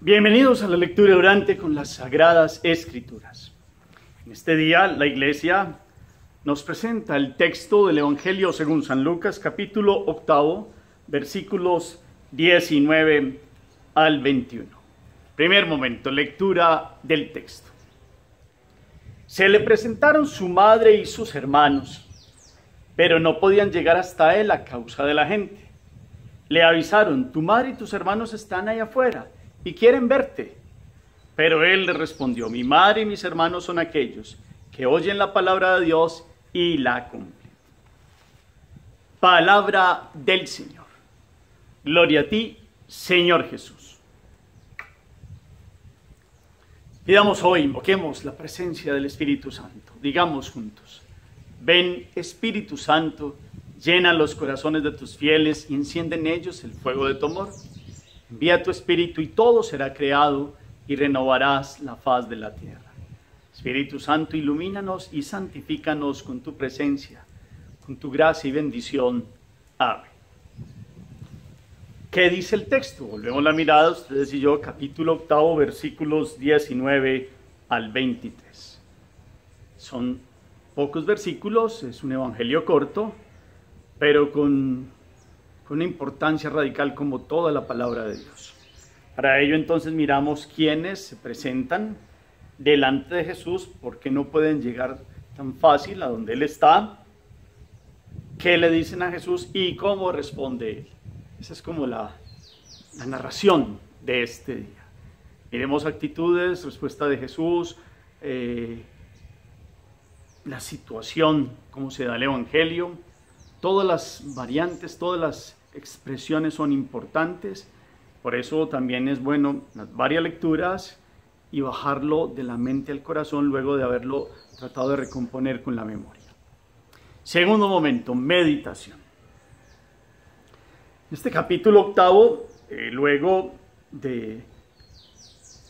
Bienvenidos a la lectura orante con las Sagradas Escrituras. En este día la Iglesia nos presenta el texto del Evangelio según San Lucas, capítulo 8, versículos 19 al 21. Primer momento, lectura del texto. Se le presentaron su madre y sus hermanos, pero no podían llegar hasta él a causa de la gente. Le avisaron: tu madre y tus hermanos están allá afuera y quieren verte. Pero él le respondió: mi madre y mis hermanos son aquellos que oyen la palabra de Dios y la cumplen. Palabra del Señor. Gloria a ti, Señor Jesús. Pidamos hoy, invoquemos la presencia del Espíritu Santo. Digamos juntos: ven, Espíritu Santo, llena los corazones de tus fieles y enciende en ellos el fuego de tu amor. Envía tu Espíritu y todo será creado y renovarás la faz de la tierra. Espíritu Santo, ilumínanos y santifícanos con tu presencia, con tu gracia y bendición. Amén. ¿Qué dice el texto? Volvemos la mirada, ustedes y yo, capítulo 8, versículos 19 al 23. Son pocos versículos, es un evangelio corto, pero con una importancia radical como toda la palabra de Dios. Para ello entonces miramos quiénes se presentan delante de Jesús, porque no pueden llegar tan fácil a donde Él está, qué le dicen a Jesús y cómo responde Él. Esa es como la narración de este día. Miremos actitudes, respuesta de Jesús, la situación, cómo se da el Evangelio. Todas las variantes, todas las expresiones son importantes, por eso también es bueno las varias lecturas y bajarlo de la mente al corazón luego de haberlo tratado de recomponer con la memoria. Segundo momento, meditación. Este capítulo 8, luego de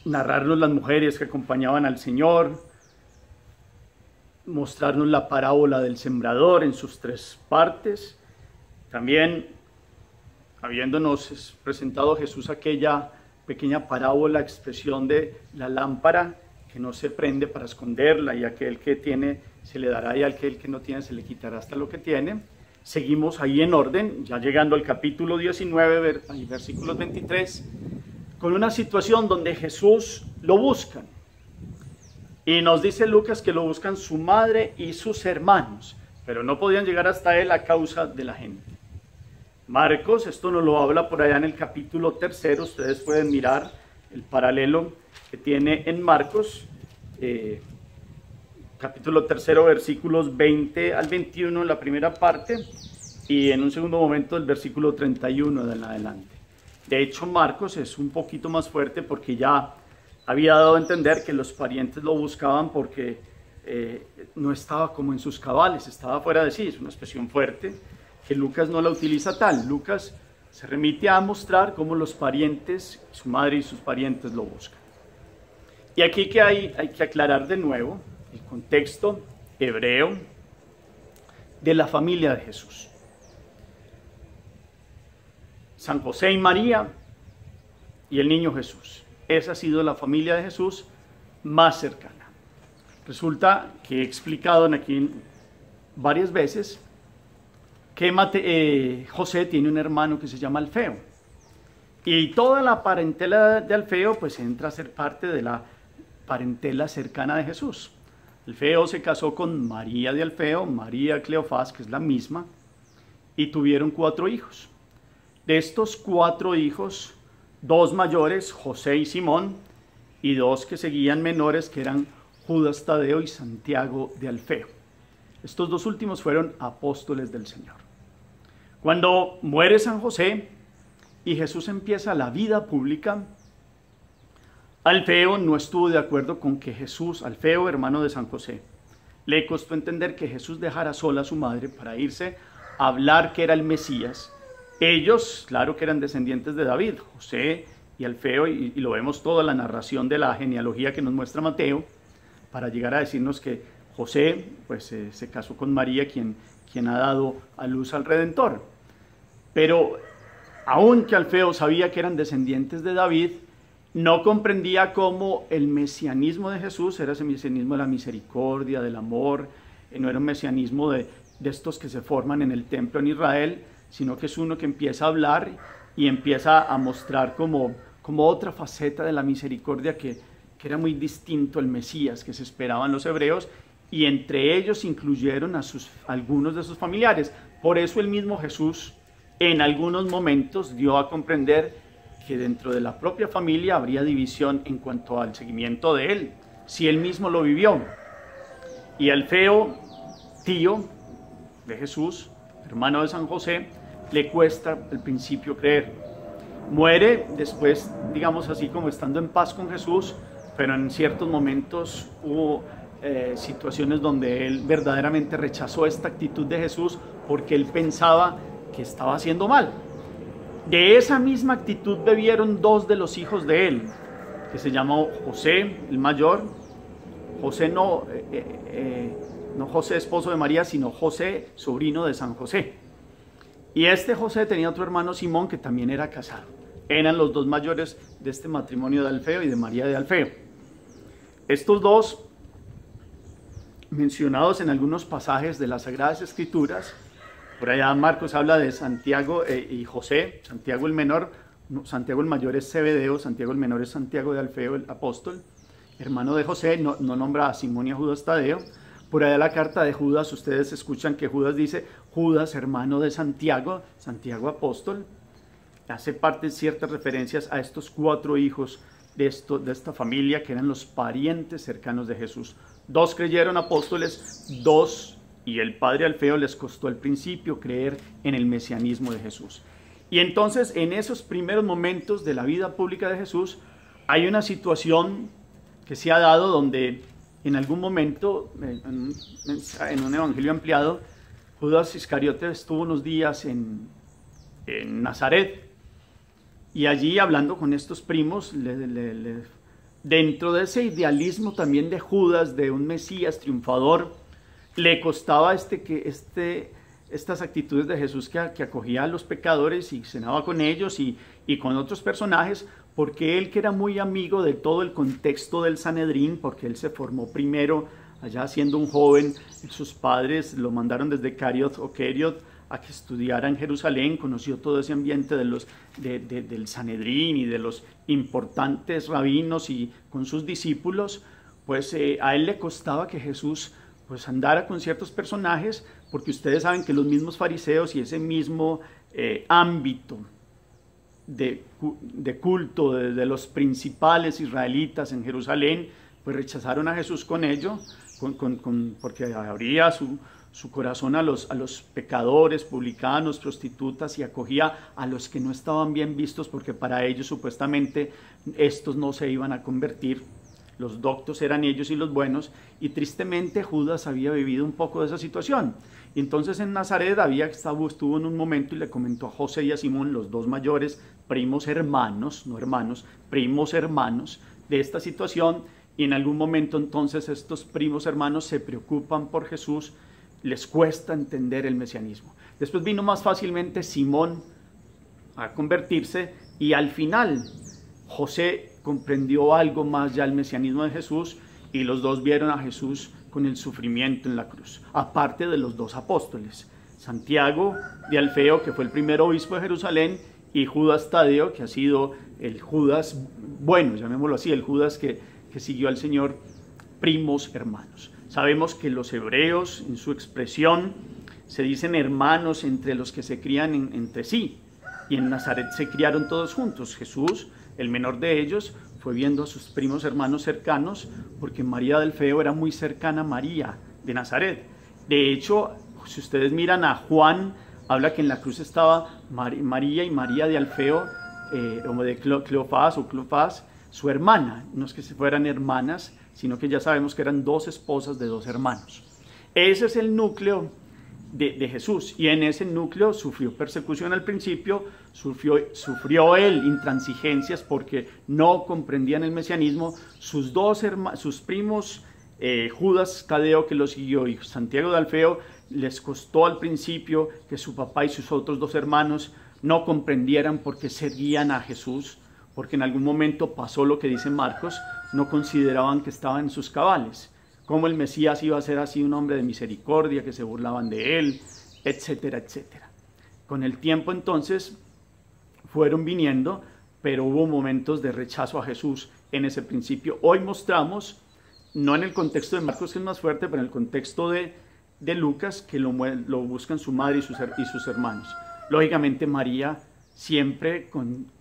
narrarnos las mujeres que acompañaban al Señor, mostrarnos la parábola del sembrador en sus tres partes, también habiéndonos presentado Jesús aquella pequeña parábola, expresión de la lámpara que no se prende para esconderla, y aquel que tiene se le dará y aquel que no tiene se le quitará hasta lo que tiene. Seguimos ahí en orden, ya llegando al capítulo 19, versículos 23, con una situación donde Jesús lo buscan. Y nos dice Lucas que lo buscan su madre y sus hermanos, pero no podían llegar hasta él a causa de la gente. Marcos, esto nos lo habla por allá en el capítulo 3, ustedes pueden mirar el paralelo que tiene en Marcos, capítulo 3, versículos 20 al 21 en la primera parte, y en un segundo momento el versículo 31 de en adelante. De hecho, Marcos es un poquito más fuerte porque ya había dado a entender que los parientes lo buscaban porque no estaba como en sus cabales, estaba fuera de sí. Es una expresión fuerte que Lucas no la utiliza tal. Lucas se remite a mostrar cómo los parientes, su madre y sus parientes lo buscan. Y aquí que hay que aclarar de nuevo el contexto hebreo de la familia de Jesús. San José y María y el niño Jesús. Esa ha sido la familia de Jesús más cercana. Resulta que he explicado aquí varias veces que José tiene un hermano que se llama Alfeo. Y toda la parentela de Alfeo pues entra a ser parte de la parentela cercana de Jesús. Alfeo se casó con María de Alfeo, María Cleofás, que es la misma, y tuvieron 4 hijos. De estos 4 hijos, 2 mayores, José y Simón, y 2 que seguían menores, que eran Judas Tadeo y Santiago de Alfeo. Estos 2 últimos fueron apóstoles del Señor. Cuando muere San José y Jesús empieza la vida pública, Alfeo no estuvo de acuerdo con que Jesús, Alfeo, hermano de San José, le costó entender que Jesús dejara sola a su madre para irse a hablar que era el Mesías. Ellos, claro que eran descendientes de David, José y Alfeo, y lo vemos toda la narración de la genealogía que nos muestra Mateo, para llegar a decirnos que José pues, se casó con María, quien ha dado a luz al Redentor. Pero aunque Alfeo sabía que eran descendientes de David, no comprendía cómo el mesianismo de Jesús era ese mesianismo de la misericordia, del amor, no era un mesianismo de estos que se forman en el templo en Israel, sino que es uno que empieza a hablar y empieza a mostrar como otra faceta de la misericordia que era muy distinto al Mesías que se esperaban los hebreos, y entre ellos incluyeron a algunos de sus familiares. Por eso el mismo Jesús en algunos momentos dio a comprender que dentro de la propia familia habría división en cuanto al seguimiento de él, si él mismo lo vivió. Y Alfeo, tío de Jesús, hermano de San José, le cuesta al principio creer. Muere después, digamos así, como estando en paz con Jesús, pero en ciertos momentos hubo situaciones donde él verdaderamente rechazó esta actitud de Jesús porque él pensaba que estaba haciendo mal. De esa misma actitud bebieron dos de los hijos de él, que se llamó José, el mayor. José no José esposo de María, sino José, sobrino de San José. Y este José tenía otro hermano Simón que también era casado. Eran los dos mayores de este matrimonio de Alfeo y de María de Alfeo. Estos dos, mencionados en algunos pasajes de las Sagradas Escrituras, por allá Marcos habla de Santiago y José, Santiago el menor, Santiago el mayor es Zebedeo, Santiago el menor es Santiago de Alfeo, el apóstol, hermano de José, no nombra a Simón y a Judas Tadeo. Por allá la carta de Judas, ustedes escuchan que Judas dice, Judas hermano de Santiago, Santiago apóstol, hace parte de ciertas referencias a estos cuatro hijos de esta familia que eran los parientes cercanos de Jesús. Dos creyeron apóstoles, dos, y el padre Alfeo les costó al principio creer en el mesianismo de Jesús. Y entonces en esos primeros momentos de la vida pública de Jesús hay una situación que se ha dado donde en algún momento, en un evangelio ampliado, Judas Iscariote estuvo unos días en Nazaret, y allí hablando con estos primos, dentro de ese idealismo también de Judas, de un Mesías triunfador, le costaba estas actitudes de Jesús que acogía a los pecadores y cenaba con ellos y con otros personajes, porque él, que era muy amigo de todo el contexto del Sanedrín, porque él se formó primero allá siendo un joven, sus padres lo mandaron desde Cariot o Keriot a que estudiara en Jerusalén, conoció todo ese ambiente del Sanedrín y de los importantes rabinos y con sus discípulos, pues a él le costaba que Jesús pues andara con ciertos personajes, porque ustedes saben que los mismos fariseos y ese mismo ámbito de culto de los principales israelitas en Jerusalén, pues rechazaron a Jesús con ello, porque abría su corazón a los pecadores, publicanos, prostitutas, y acogía a los que no estaban bien vistos, porque para ellos supuestamente estos no se iban a convertir. Los doctos eran ellos y los buenos, y tristemente Judas había vivido un poco de esa situación. Y entonces en Nazaret estuvo en un momento y le comentó a José y a Simón, los dos mayores, primos hermanos, no hermanos, primos hermanos de esta situación, y en algún momento entonces estos primos hermanos se preocupan por Jesús, les cuesta entender el mesianismo. Después vino más fácilmente Simón a convertirse, y al final José comprendió algo más ya el mesianismo de Jesús, y los dos vieron a Jesús con el sufrimiento en la cruz, aparte de los dos apóstoles, Santiago de Alfeo, que fue el primer obispo de Jerusalén, y Judas Tadeo, que ha sido el Judas, bueno, llamémoslo así, el Judas que siguió al Señor, primos hermanos. Sabemos que los hebreos, en su expresión, se dicen hermanos entre los que se crían entre sí, y en Nazaret se criaron todos juntos. Jesús, el menor de ellos, fue viendo a sus primos hermanos cercanos, porque María del Alfeo era muy cercana a María de Nazaret. De hecho, si ustedes miran a Juan, habla que en la cruz estaba María y María de Alfeo, o de Cleofás, su hermana. No es que se fueran hermanas, sino que ya sabemos que eran dos esposas de dos hermanos. Ese es el núcleo de Jesús, y en ese núcleo sufrió persecución al principio, sufrió él intransigencias porque no comprendían el mesianismo. Sus primos, Judas Tadeo, que lo siguió, y Santiago de Alfeo, les costó al principio que su papá y sus otros dos hermanos no comprendieran por qué seguían a Jesús, porque en algún momento pasó lo que dice Marcos, no consideraban que estaban en sus cabales, como el Mesías iba a ser así un hombre de misericordia, que se burlaban de él, etcétera, etcétera. Con el tiempo entonces fueron viniendo, pero hubo momentos de rechazo a Jesús en ese principio. Hoy mostramos, no en el contexto de Marcos, que es más fuerte, pero en el contexto de Lucas, que lo buscan su madre y sus hermanos. Lógicamente María siempre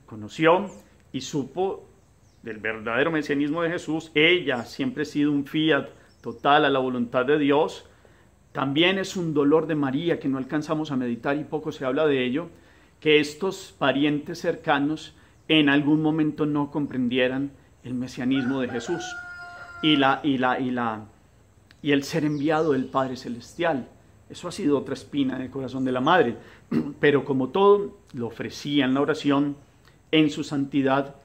conoció y supo del verdadero mesianismo de Jesús. Ella siempre ha sido un fiat total a la voluntad de Dios. También es un dolor de María que no alcanzamos a meditar y poco se habla de ello, que estos parientes cercanos en algún momento no comprendieran el mesianismo de Jesús y el ser enviado del Padre Celestial. Eso ha sido otra espina en el corazón de la madre, pero como todo, lo ofrecía en la oración, en su santidad,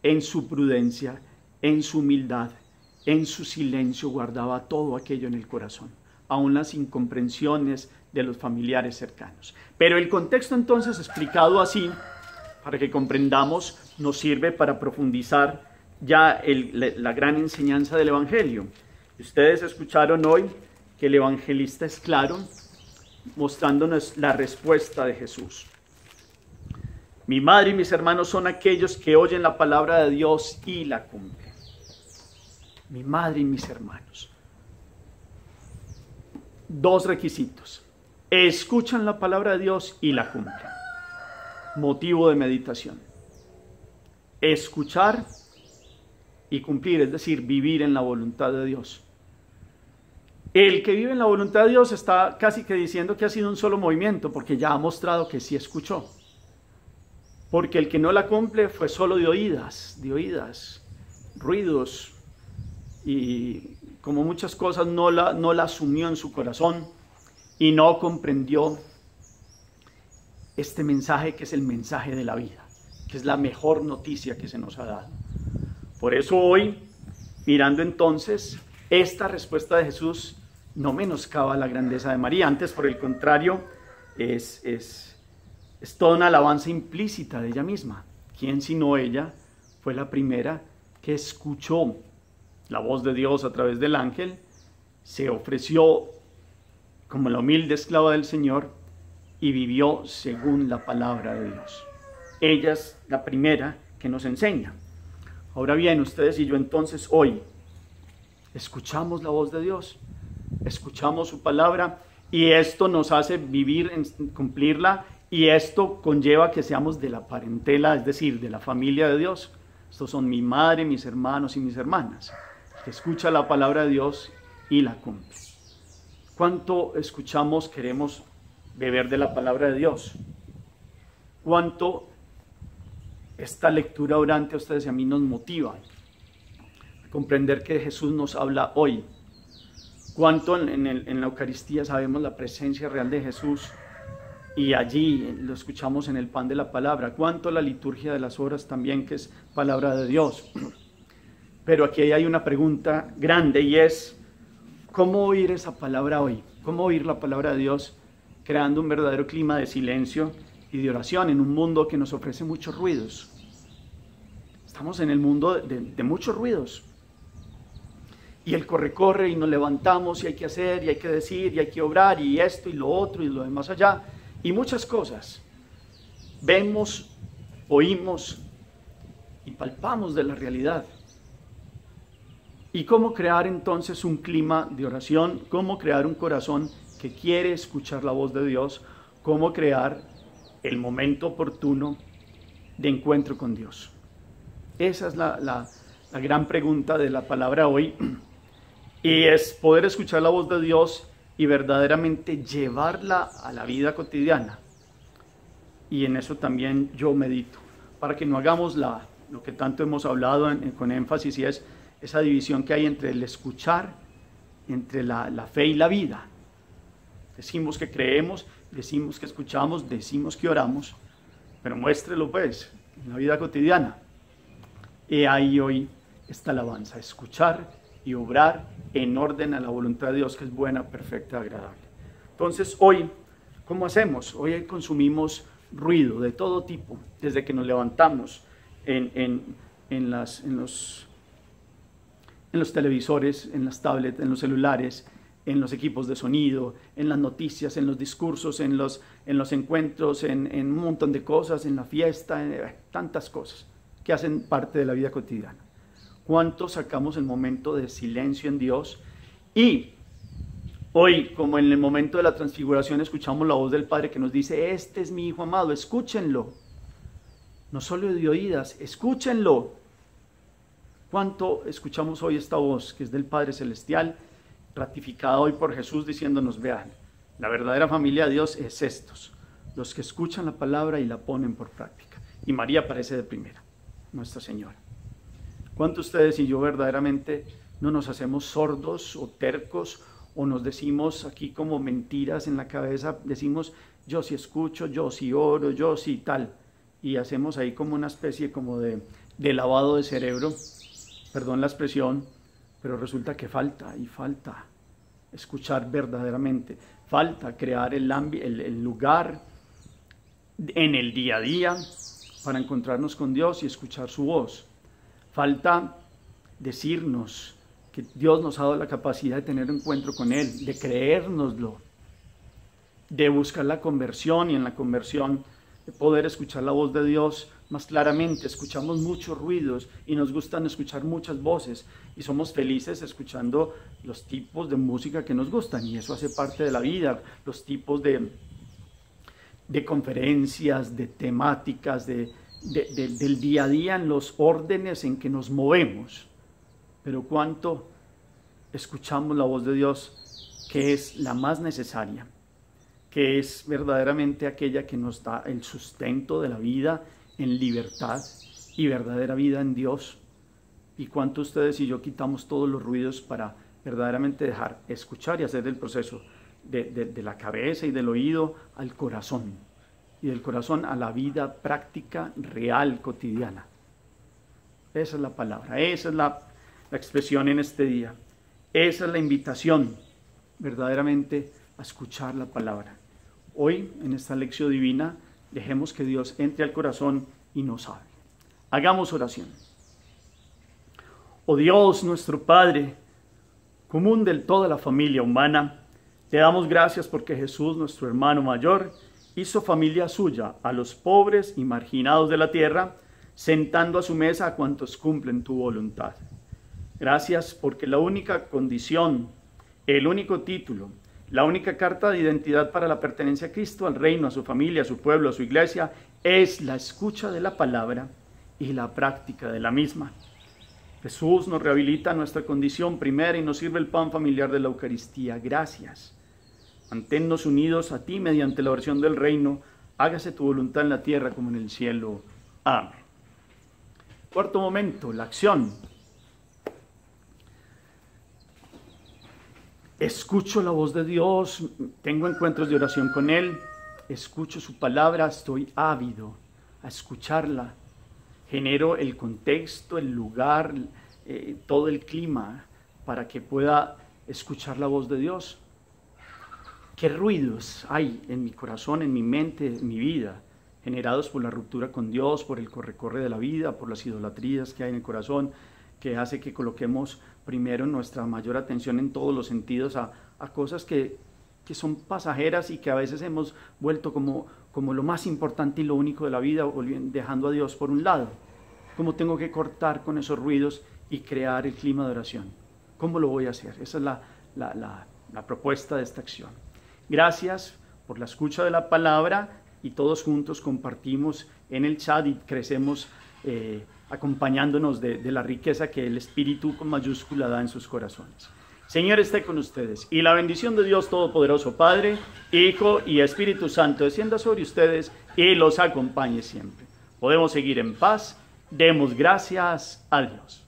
en su prudencia, en su humildad, en su silencio, guardaba todo aquello en el corazón, aun las incomprensiones de los familiares cercanos. Pero el contexto entonces explicado así, para que comprendamos, nos sirve para profundizar ya la gran enseñanza del Evangelio. Ustedes escucharon hoy que el evangelista es claro, mostrándonos la respuesta de Jesús. Mi madre y mis hermanos son aquellos que oyen la palabra de Dios y la cumplen. Mi madre y mis hermanos. Dos requisitos. Escuchan la palabra de Dios y la cumplen. Motivo de meditación. Escuchar y cumplir, es decir, vivir en la voluntad de Dios. El que vive en la voluntad de Dios está casi que diciendo que ha sido un solo movimiento, porque ya ha mostrado que sí escuchó. Porque el que no la cumple fue solo de oídas, ruidos, y como muchas cosas no la asumió en su corazón y no comprendió este mensaje que es el mensaje de la vida, que es la mejor noticia que se nos ha dado. Por eso hoy, mirando entonces esta respuesta de Jesús, no menoscaba la grandeza de María, antes por el contrario, es toda una alabanza implícita de ella misma. ¿Quién sino ella fue la primera que escuchó la voz de Dios a través del ángel, se ofreció como la humilde esclava del Señor y vivió según la palabra de Dios? Ella es la primera que nos enseña. Ahora bien, ustedes y yo entonces hoy escuchamos la voz de Dios, escuchamos su palabra y esto nos hace vivir, cumplirla, y esto conlleva que seamos de la parentela, es decir, de la familia de Dios. Estos son mi madre, mis hermanos y mis hermanas, que escucha la palabra de Dios y la cumple. ¿Cuánto escuchamos, queremos beber de la palabra de Dios? ¿Cuánto esta lectura orante a ustedes y a mí nos motiva a comprender que Jesús nos habla hoy? ¿Cuánto en la Eucaristía sabemos la presencia real de Jesús y allí lo escuchamos en el pan de la palabra? ¿Cuánto la liturgia de las horas también, que es palabra de Dios? Pero aquí hay una pregunta grande y es: ¿cómo oír esa palabra hoy? ¿Cómo oír la palabra de Dios creando un verdadero clima de silencio y de oración en un mundo que nos ofrece muchos ruidos? Estamos en el mundo de muchos ruidos. Y el corre y nos levantamos y hay que hacer y hay que decir y hay que obrar y esto y lo otro y lo demás allá y muchas cosas. Vemos, oímos y palpamos de la realidad. ¿Y cómo crear entonces un clima de oración? ¿Cómo crear un corazón que quiere escuchar la voz de Dios? ¿Cómo crear el momento oportuno de encuentro con Dios? Esa es la gran pregunta de la palabra hoy. Y es poder escuchar la voz de Dios y verdaderamente llevarla a la vida cotidiana. Y en eso también yo medito, para que no hagamos lo que tanto hemos hablado con énfasis, y es esa división que hay entre el escuchar, entre la fe y la vida. Decimos que creemos, decimos que escuchamos, decimos que oramos, pero muéstrelo pues en la vida cotidiana. Y ahí hoy esta alabanza: escuchar y obrar en orden a la voluntad de Dios, que es buena, perfecta, agradable. Entonces hoy, ¿cómo hacemos? Hoy consumimos ruido de todo tipo, desde que nos levantamos. en los televisores, en las tablets, en los celulares, en los equipos de sonido, en las noticias, en los discursos, en los encuentros, en un montón de cosas, en la fiesta, en tantas cosas que hacen parte de la vida cotidiana. ¿Cuánto sacamos el momento de silencio en Dios? Y hoy, como en el momento de la transfiguración, escuchamos la voz del Padre que nos dice: este es mi Hijo amado, escúchenlo. No solo de oídas, escúchenlo. ¿Cuánto escuchamos hoy esta voz que es del Padre Celestial, ratificada hoy por Jesús, diciéndonos: vean, la verdadera familia de Dios es estos, los que escuchan la palabra y la ponen por práctica? Y María aparece de primera, Nuestra Señora. ¿Cuántos ustedes y yo verdaderamente no nos hacemos sordos o tercos, o nos decimos aquí como mentiras en la cabeza? Decimos: yo sí escucho, yo sí oro, yo sí tal, y hacemos ahí como una especie como de lavado de cerebro, perdón la expresión, pero resulta que falta escuchar verdaderamente, falta crear el lugar en el día a día para encontrarnos con Dios y escuchar su voz. Falta decirnos que Dios nos ha dado la capacidad de tener encuentro con Él, de creérnoslo, de buscar la conversión, y en la conversión de poder escuchar la voz de Dios más claramente. Escuchamos muchos ruidos y nos gustan escuchar muchas voces, y somos felices escuchando los tipos de música que nos gustan, y eso hace parte de la vida, los tipos de conferencias, de temáticas, del día a día, en los órdenes en que nos movemos. Pero cuánto escuchamos la voz de Dios, que es la más necesaria, que es verdaderamente aquella que nos da el sustento de la vida en libertad y verdadera vida en Dios. Y cuánto ustedes y yo quitamos todos los ruidos para verdaderamente dejar escuchar y hacer el proceso de la cabeza y del oído al corazón, y del corazón a la vida práctica, real, cotidiana. Esa es la palabra, esa es la expresión en este día. Esa es la invitación, verdaderamente, a escuchar la palabra. Hoy, en esta lección divina, dejemos que Dios entre al corazón y nos hable. Hagamos oración. Oh Dios, nuestro Padre, común de toda la familia humana, te damos gracias porque Jesús, nuestro hermano mayor, hizo familia suya a los pobres y marginados de la tierra, sentando a su mesa a cuantos cumplen tu voluntad. Gracias porque la única condición, el único título, la única carta de identidad para la pertenencia a Cristo, al reino, a su familia, a su pueblo, a su iglesia, es la escucha de la palabra y la práctica de la misma. Jesús nos rehabilita nuestra condición primera y nos sirve el pan familiar de la Eucaristía. Gracias. Manténnos unidos a ti mediante la oración del reino. Hágase tu voluntad en la tierra como en el cielo. Amén. Cuarto momento, la acción. Escucho la voz de Dios, tengo encuentros de oración con Él, escucho su palabra, estoy ávido a escucharla. Genero el contexto, el lugar, todo el clima para que pueda escuchar la voz de Dios. ¿Qué ruidos hay en mi corazón, en mi mente, en mi vida, generados por la ruptura con Dios, por el corre-corre de la vida, por las idolatrías que hay en el corazón, que hace que coloquemos primero nuestra mayor atención en todos los sentidos a cosas que son pasajeras y que a veces hemos vuelto como lo más importante y lo único de la vida, dejando a Dios por un lado? ¿Cómo tengo que cortar con esos ruidos y crear el clima de oración? ¿Cómo lo voy a hacer? Esa es la propuesta de esta acción. Gracias por la escucha de la palabra, y todos juntos compartimos en el chat y crecemos acompañándonos de la riqueza que el Espíritu con mayúscula da en sus corazones. Señor esté con ustedes, y la bendición de Dios Todopoderoso, Padre, Hijo y Espíritu Santo, descienda sobre ustedes y los acompañe siempre. Podemos seguir en paz. Demos gracias a Dios.